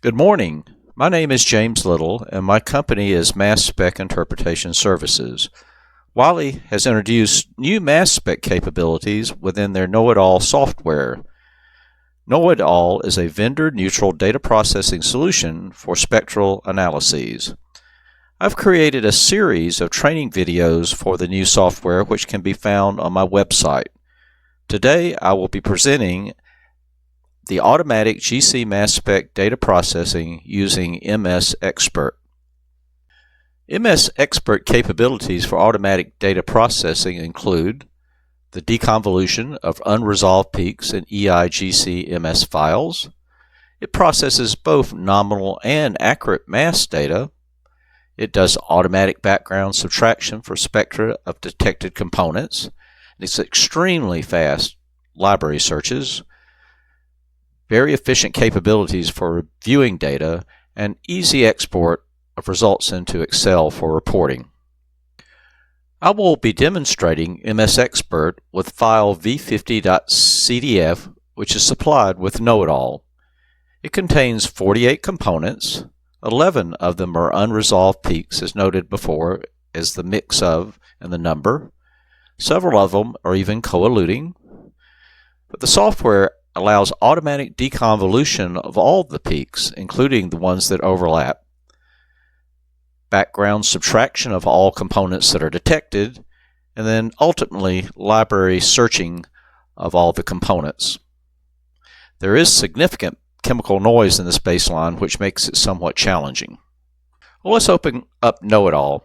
Good morning. My name is James Little, and my company is Mass Spec Interpretation Services. Wiley has introduced new mass spec capabilities within their KnowItAll software. KnowItAll is a vendor-neutral data processing solution for spectral analyses. I've created a series of training videos for the new software which can be found on my website. Today I will be presenting the automatic GC mass spec data processing using MS Expert. MS Expert capabilities for automatic data processing include the deconvolution of unresolved peaks in EI GCMS files. It processes both nominal and accurate mass data. It does automatic background subtraction for spectra of detected components. It's extremely fast library searches, very efficient capabilities for viewing data, and easy export of results into Excel for reporting. I will be demonstrating MS Expert with file v50.cdf, which is supplied with KnowItAll. It contains 48 components. 11 of them are unresolved peaks, as noted before, as the mix of and the number. Several of them are even co-eluting. But the software allows automatic deconvolution of all the peaks, including the ones that overlap, background subtraction of all components that are detected, and then ultimately library searching of all the components. There is significant chemical noise in this baseline, which makes it somewhat challenging. Well, let's open up KnowItAll.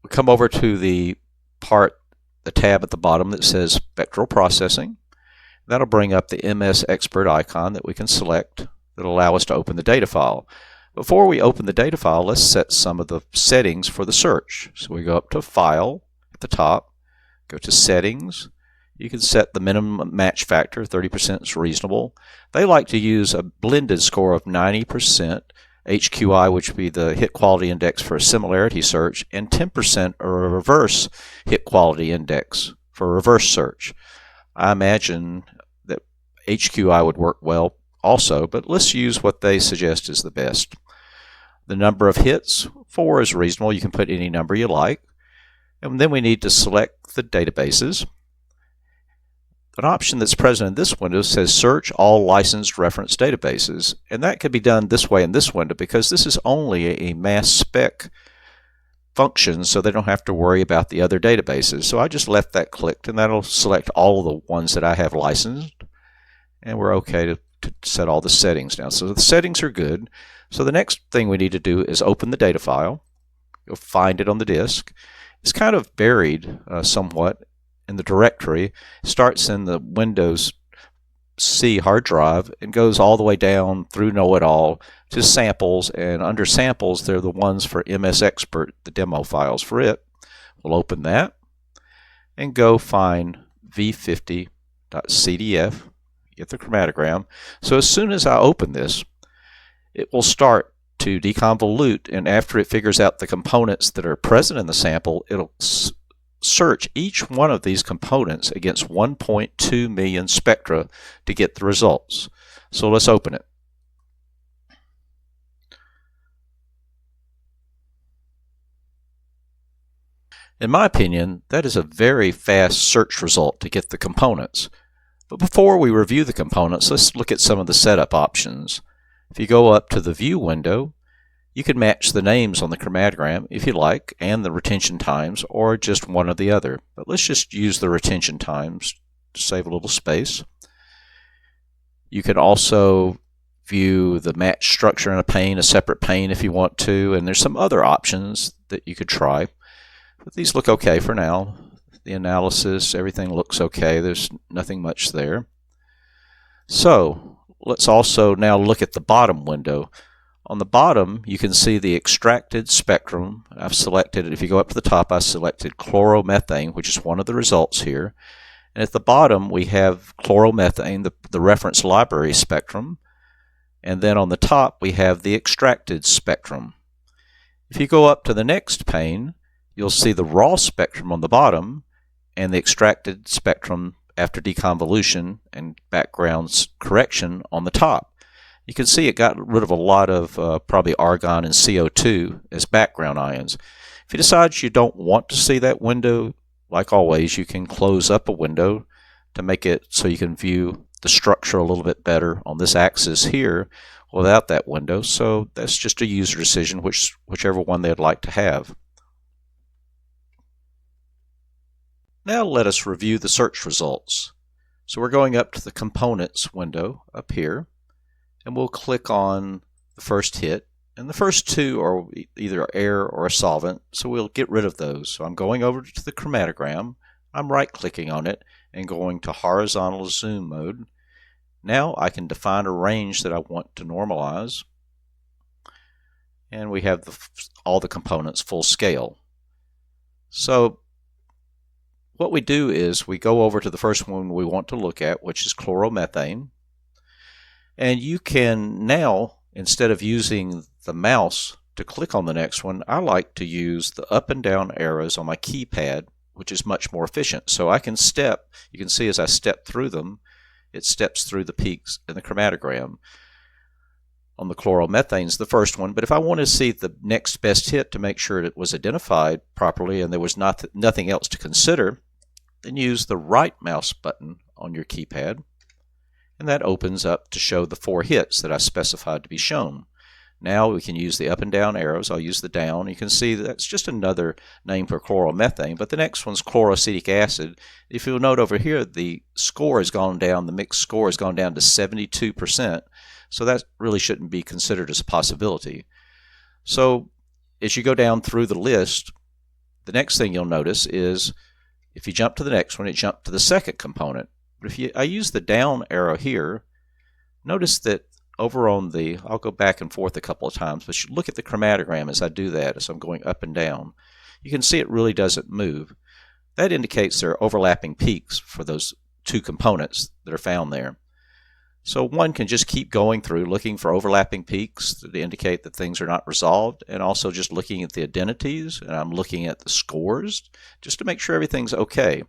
We come over to the tab at the bottom that says Spectral Processing. That'll bring up the MS Expert icon that we can select that'll allow us to open the data file. Before we open the data file, let's set some of the settings for the search. So we go up to File at the top, go to Settings. You can set the minimum match factor, 30% is reasonable. They like to use a blended score of 90%, HQI, which would be the hit quality index for a similarity search, and 10% or a reverse hit quality index for a reverse search. I imagine that HQI would work well also, but let's use what they suggest is the best. The number of hits, 4 is reasonable. You can put any number you like. And then we need to select the databases. An option that's present in this window says Search All Licensed Reference Databases, and that could be done this way in this window because this is only a mass spec function, so they don't have to worry about the other databases. So I just left that clicked, and that'll select all of the ones that I have licensed, and we're okay to set all the settings now. So the settings are good. So the next thing we need to do is open the data file. You'll find it on the disk. It's kind of buried somewhat in the directory. It starts in the Windows C hard drive and goes all the way down through KnowItAll to samples, and under samples they're the ones for MS Expert, the demo files for it. We'll open that and go find v50.cdf, get the chromatogram. So as soon as I open this, it will start to deconvolute, and after it figures out the components that are present in the sample, it'll search each one of these components against 1.2 million spectra to get the results. So let's open it. In my opinion, that is a very fast search result to get the components. But before we review the components, let's look at some of the setup options. If you go up to the View window, you can match the names on the chromatogram if you like, and the retention times, or just one or the other. But let's just use the retention times to save a little space. You can also view the match structure in a pane, a separate pane if you want to, and there's some other options that you could try. But these look okay for now. The analysis, everything looks okay. There's nothing much there. So let's also now look at the bottom window. On the bottom, you can see the extracted spectrum. I've selected it. If you go up to the top, I selected chloromethane, which is one of the results here. And at the bottom, we have chloromethane, the reference library spectrum. And then on the top, we have the extracted spectrum. If you go up to the next pane, you'll see the raw spectrum on the bottom and the extracted spectrum after deconvolution and background correction on the top. You can see it got rid of a lot of probably argon and CO2 as background ions. If you decide you don't want to see that window, like always, you can close up a window to make it so you can view the structure a little bit better on this axis here without that window. So that's just a user decision, whichever one they'd like to have. Now let us review the search results. So we're going up to the Components window up here, and we'll click on the first hit. And the first two are either air or a solvent, so we'll get rid of those. So I'm going over to the chromatogram, I'm right-clicking on it, and going to horizontal zoom mode. Now I can define a range that I want to normalize, and we have all the components full scale. So what we do is we go over to the first one we want to look at, which is chloromethane. And you can now, instead of using the mouse to click on the next one, I like to use the up and down arrows on my keypad, which is much more efficient. So I can step, you can see as I step through them, it steps through the peaks in the chromatogram. On the chloromethane's the first one, but if I want to see the next best hit to make sure it was identified properly and there was nothing else to consider, then use the right mouse button on your keypad, and that opens up to show the 4 hits that I specified to be shown. Now we can use the up and down arrows. I'll use the down. You can see that's just another name for chloromethane, but the next one's chloroacetic acid. If you'll note over here, the score has gone down, the mixed score has gone down to 72%, so that really shouldn't be considered as a possibility. So as you go down through the list, the next thing you'll notice is if you jump to the next one, it jumped to the second component. But if I use the down arrow here, notice that over on the, I'll go back and forth a couple of times, but you look at the chromatogram as I do that, as I'm going up and down. You can see it really doesn't move. That indicates there are overlapping peaks for those 2 components that are found there. So one can just keep going through looking for overlapping peaks that indicate that things are not resolved, and also just looking at the identities, and I'm looking at the scores just to make sure everything's okay.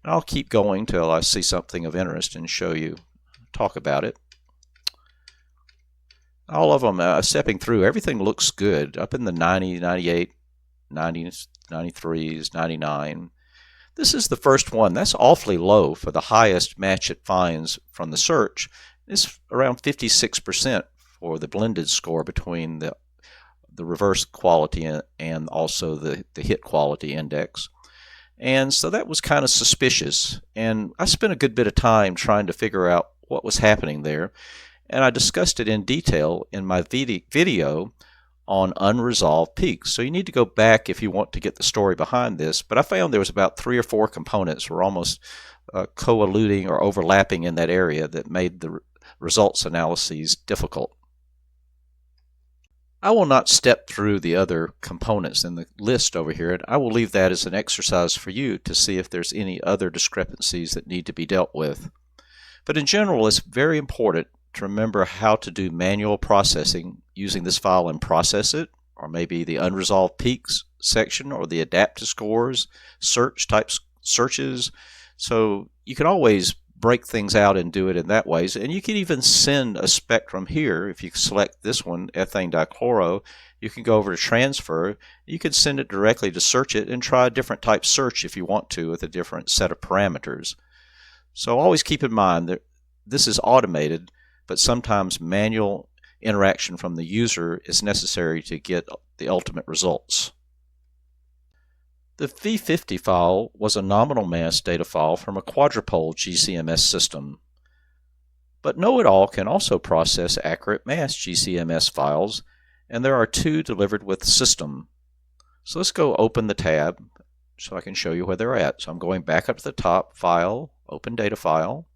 And I'll keep going till I see something of interest and show you, talk about it. All of them, stepping through, everything looks good, up in the 90, 98, 90s, 93s, 99. This is the first one. That's awfully low for the highest match it finds from the search. It's around 56% for the blended score between the reverse quality and also the hit quality index. And so that was kind of suspicious. And I spent a good bit of time trying to figure out what was happening there. And I discussed it in detail in my video on unresolved peaks. So you need to go back if you want to get the story behind this. But I found there was about 3 or 4 components were almost co-alluding or overlapping in that area that made the results analyses difficult. I will not step through the other components in the list over here, and I will leave that as an exercise for you to see if there's any other discrepancies that need to be dealt with. But in general, it's very important to remember how to do manual processing using this file and process it, or maybe the unresolved peaks section or the adaptive scores, search types searches. So you can always break things out and do it in that ways. And you can even send a spectrum here. If you select this one, ethane dichloro, you can go over to transfer. You can send it directly to search it and try a different type search if you want to with a different set of parameters. So always keep in mind that this is automated, but sometimes manual interaction from the user is necessary to get the ultimate results. The V50 file was a nominal mass data file from a quadrupole GCMS system. But KnowItAll can also process accurate mass GCMS files, and there are 2 delivered with system. So let's go open the tab so I can show you where they're at. So I'm going back up to the top, File, Open Data File.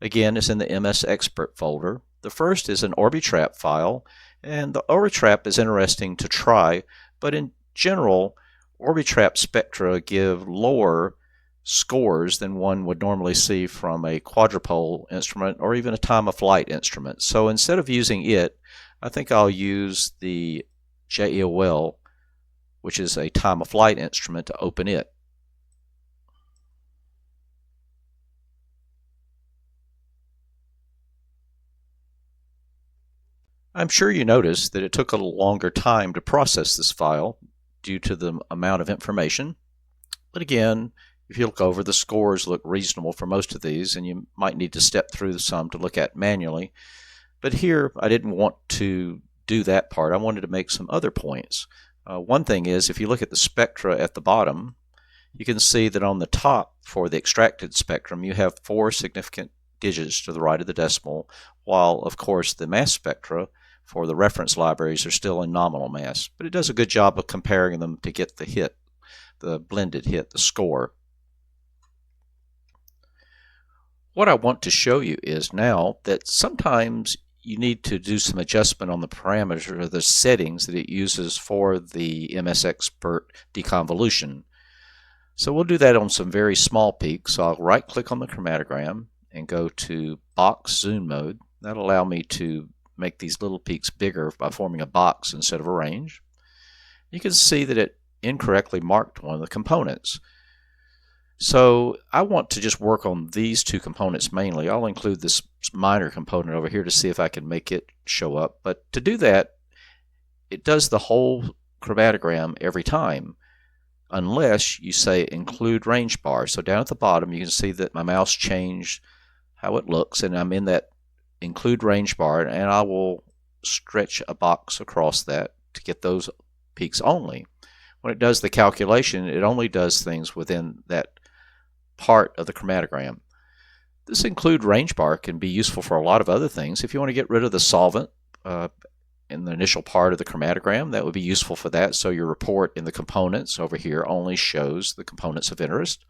Again, it's in the MS Expert folder. The first is an Orbitrap file, and the Orbitrap is interesting to try, but in general, Orbitrap spectra give lower scores than one would normally see from a quadrupole instrument or even a time-of-flight instrument. So instead of using it, I think I'll use the JEOL, which is a time-of-flight instrument, to open it. I'm sure you noticed that it took a little longer time to process this file due to the amount of information. But again, if you look over, the scores look reasonable for most of these, and you might need to step through some to look at manually. But here, I didn't want to do that part. I wanted to make some other points. One thing is, if you look at the spectra at the bottom, you can see that on the top for the extracted spectrum, you have 4 significant digits to the right of the decimal, while, of course, the mass spectra for the reference libraries are still in nominal mass. But it does a good job of comparing them to get the hit, the blended hit, the score. What I want to show you is now that sometimes you need to do some adjustment on the parameters or the settings that it uses for the MS Expert deconvolution. So we'll do that on some very small peaks. So I'll right-click on the chromatogram and go to box zoom mode. That'll allow me to make these little peaks bigger by forming a box instead of a range. You can see that it incorrectly marked one of the components. So I want to just work on these 2 components mainly. I'll include this minor component over here to see if I can make it show up. But to do that, it does the whole chromatogram every time, unless you say include range bar. So down at the bottom, you can see that my mouse changed how it looks, and I'm in that include range bar, and I will stretch a box across that to get those peaks only. When it does the calculation, it only does things within that part of the chromatogram. This include range bar can be useful for a lot of other things. If you want to get rid of the solvent in the initial part of the chromatogram, that would be useful for that. So your report in the components over here only shows the components of interest.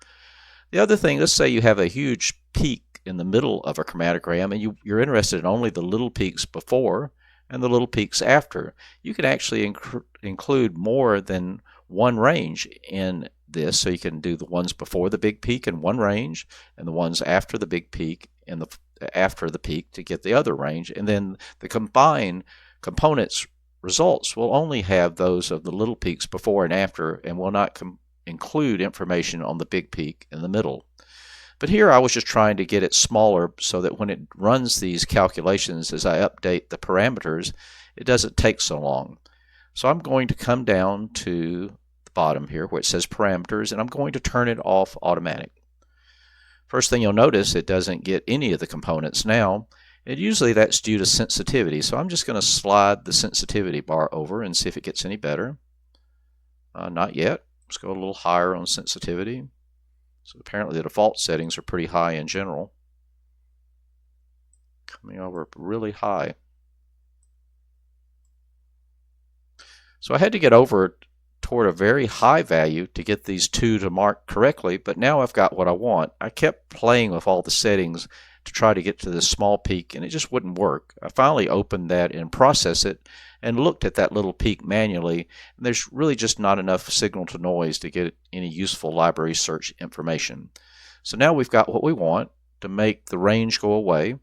The other thing, let's say you have a huge peak in the middle of a chromatogram and you're interested in only the little peaks before and the little peaks after. You can actually include more than one range in this, so you can do the ones before the big peak in one range and the ones after the big peak and after the peak to get the other range, and then the combined components results will only have those of the little peaks before and after and will not include information on the big peak in the middle. But here I was just trying to get it smaller so that when it runs these calculations as I update the parameters, it doesn't take so long. So I'm going to come down to the bottom here where it says parameters, and I'm going to turn it off automatic. First thing you'll notice, it doesn't get any of the components now, and usually that's due to sensitivity. So I'm just going to slide the sensitivity bar over and see if it gets any better. Not yet. Let's go a little higher on sensitivity. So apparently the default settings are pretty high in general. Coming over really high. So I had to get over toward a very high value to get these 2 to mark correctly, but now I've got what I want. I kept playing with all the settings to try to get to this small peak, and it just wouldn't work. I finally opened that and processed it and looked at that little peak manually, and there's really just not enough signal to noise to get any useful library search information. So now we've got what we want. To make the range go away,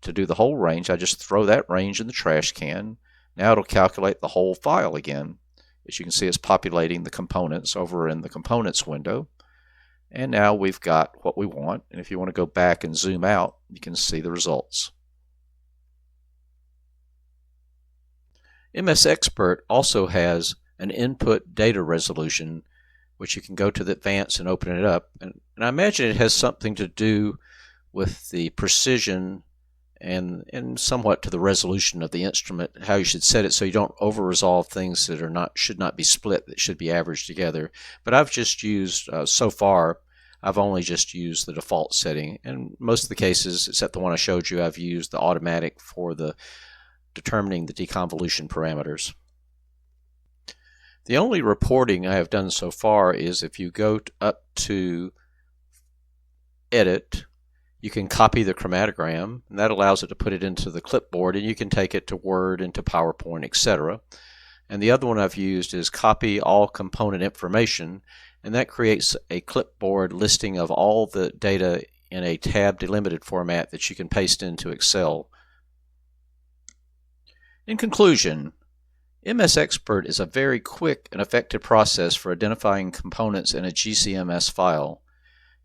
to do the whole range, I just throw that range in the trash can. Now it'll calculate the whole file again. As you can see, it's populating the components over in the components window. And now we've got what we want. And if you want to go back and zoom out, you can see the results. MS Expert also has an input data resolution, which you can go to the advanced and open it up. And I imagine it has something to do with the precision and somewhat to the resolution of the instrument, how you should set it so you don't over-resolve things that should not be split, that should be averaged together. But I've just used, so far, I've only just used the default setting. And most of the cases, except the one I showed you, I've used the automatic for the determining the deconvolution parameters. The only reporting I have done so far is if you go up to Edit, you can copy the chromatogram, and that allows it to put it into the clipboard, and you can take it to Word, into PowerPoint, etc. And the other one I've used is copy all component information, and that creates a clipboard listing of all the data in a tab delimited format that you can paste into Excel. In conclusion, MS Expert is a very quick and effective process for identifying components in a GCMS file.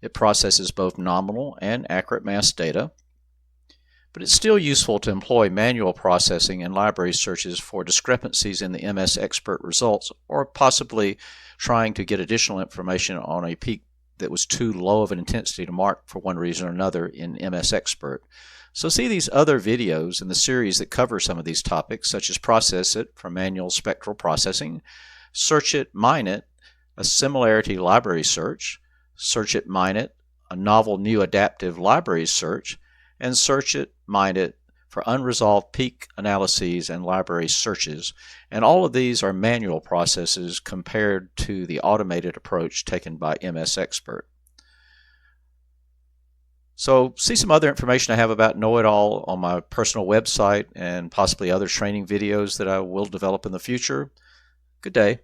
It processes both nominal and accurate mass data. but it's still useful to employ manual processing and library searches for discrepancies in the MS Expert results, or possibly trying to get additional information on a peak that was too low of an intensity to mark for one reason or another in MS Expert. So see these other videos in the series that cover some of these topics, such as Process It for manual spectral processing, Search It, Mine It, a similarity library search, Search It, Mine It, a novel new adaptive library search, and Search It, Mine It for unresolved peak analyses and library searches. And all of these are manual processes compared to the automated approach taken by MS Expert. So see some other information I have about KnowItAll on my personal website and possibly other training videos that I will develop in the future. Good day.